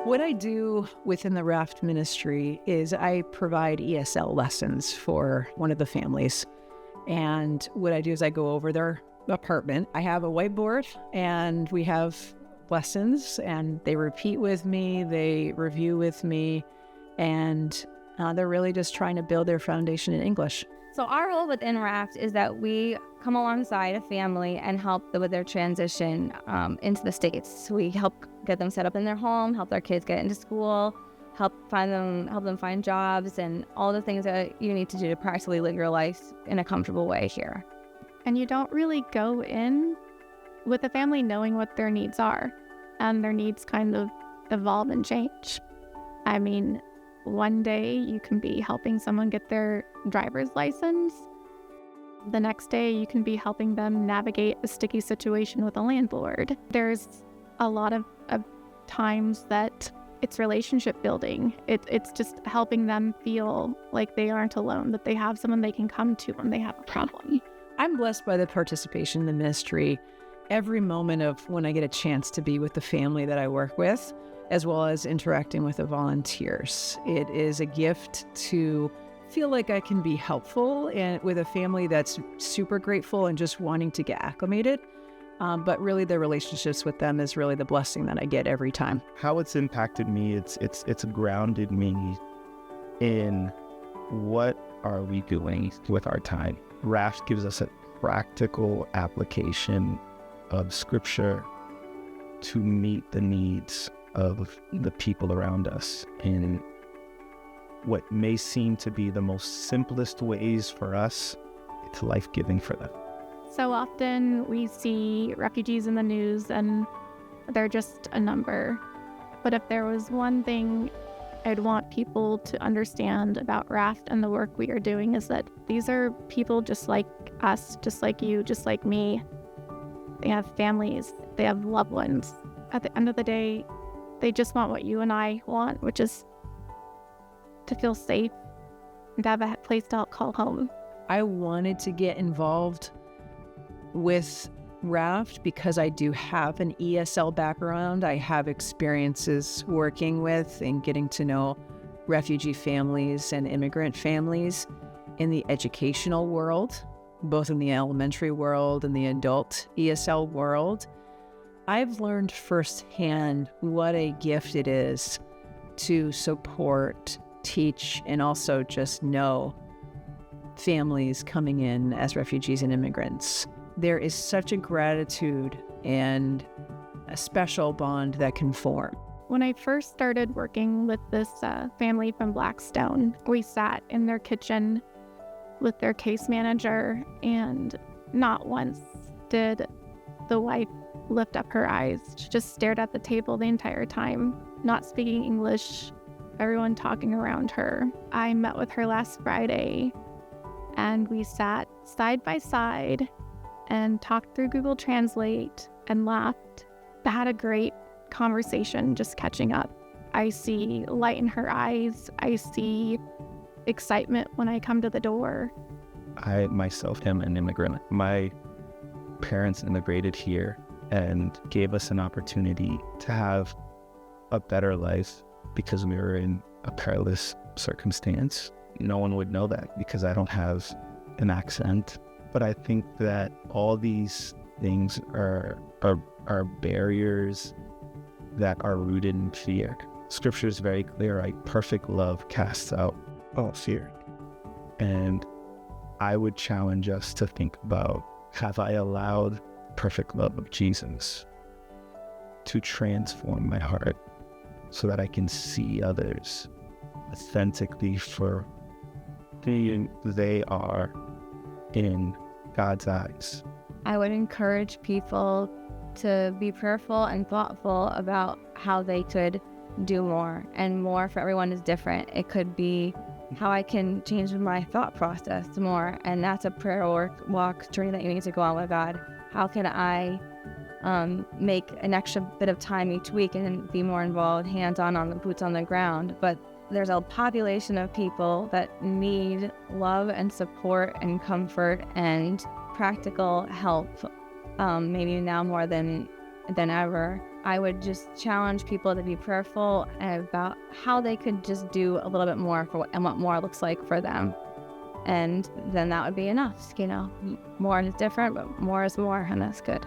What I do within the RAFT ministry is I provide ESL lessons for one of the families. And what I do is I go over their apartment. I have a whiteboard and we have lessons and they repeat with me, they review with me, and they're really just trying to build their foundation in English. So our role within RAFT is that we come alongside a family and help them with their transition into the States. We help get them set up in their home, help their kids get into school, help them find jobs, and all the things that you need to do to practically live your life in a comfortable way here. And you don't really go in with a family knowing what their needs are, and their needs kind of evolve and change. I mean, one day you can be helping someone get their driver's license. The next day you can be helping them navigate a sticky situation with a landlord. There's a lot of times that it's relationship building. It's just helping them feel like they aren't alone, that they have someone they can come to when they have a problem. I'm blessed by the participation in the ministry every moment of when I get a chance to be with the family that I work with, as well as interacting with the volunteers. It is a gift to feel like I can be helpful and with a family that's super grateful and just wanting to get acclimated. But really the relationships with them is really the blessing that I get every time. How it's impacted me, it's grounded me in what are we doing with our time. RAFT gives us a practical application of scripture to meet the needs of the people around us in what may seem to be the most simplest ways for us. It's life-giving for them. So often we see refugees in the news and they're just a number. But if there was one thing I'd want people to understand about RAFT and the work we are doing is that these are people just like us, just like you, just like me. They have families, they have loved ones. At the end of the day, they just want what you and I want, which is to feel safe and to have a place to call home. I wanted to get involved with RAFT because I do have an ESL background. I have experiences working with and getting to know refugee families and immigrant families in the educational world, both in the elementary world and the adult ESL world. I've learned firsthand what a gift it is to support, teach, and also just know families coming in as refugees and immigrants. There is such a gratitude and a special bond that can form. When I first started working with this family from Blackstone, we sat in their kitchen with their case manager, and not once did the wife lift up her eyes. She just stared at the table the entire time, not speaking English, everyone talking around her. I met with her last Friday, and we sat side by side and talked through Google Translate and laughed. I had a great conversation just catching up. I see light in her eyes. I see excitement when I come to the door. I myself am an immigrant. My parents immigrated here and gave us an opportunity to have a better life because we were in a perilous circumstance. No one would know that because I don't have an accent. But I think that all these things are barriers that are rooted in fear. Scripture is very clear, right? Perfect love casts out all fear. And I would challenge us to think about, have I allowed perfect love of Jesus to transform my heart so that I can see others authentically for who they are in God's eyes? I would encourage people to be prayerful and thoughtful about how they could do more, and more for everyone is different. It could be how I can change my thought process more, and that's a prayer walk journey that you need to go on with God. How can I make an extra bit of time each week and be more involved, hands-on on the boots on the ground? But there's a population of people that need love and support and comfort and practical help, maybe now more than ever. I would just challenge people to be prayerful about how they could just do a little bit more and what more looks like for them. And then that would be enough. More is different, but more is more, and that's good.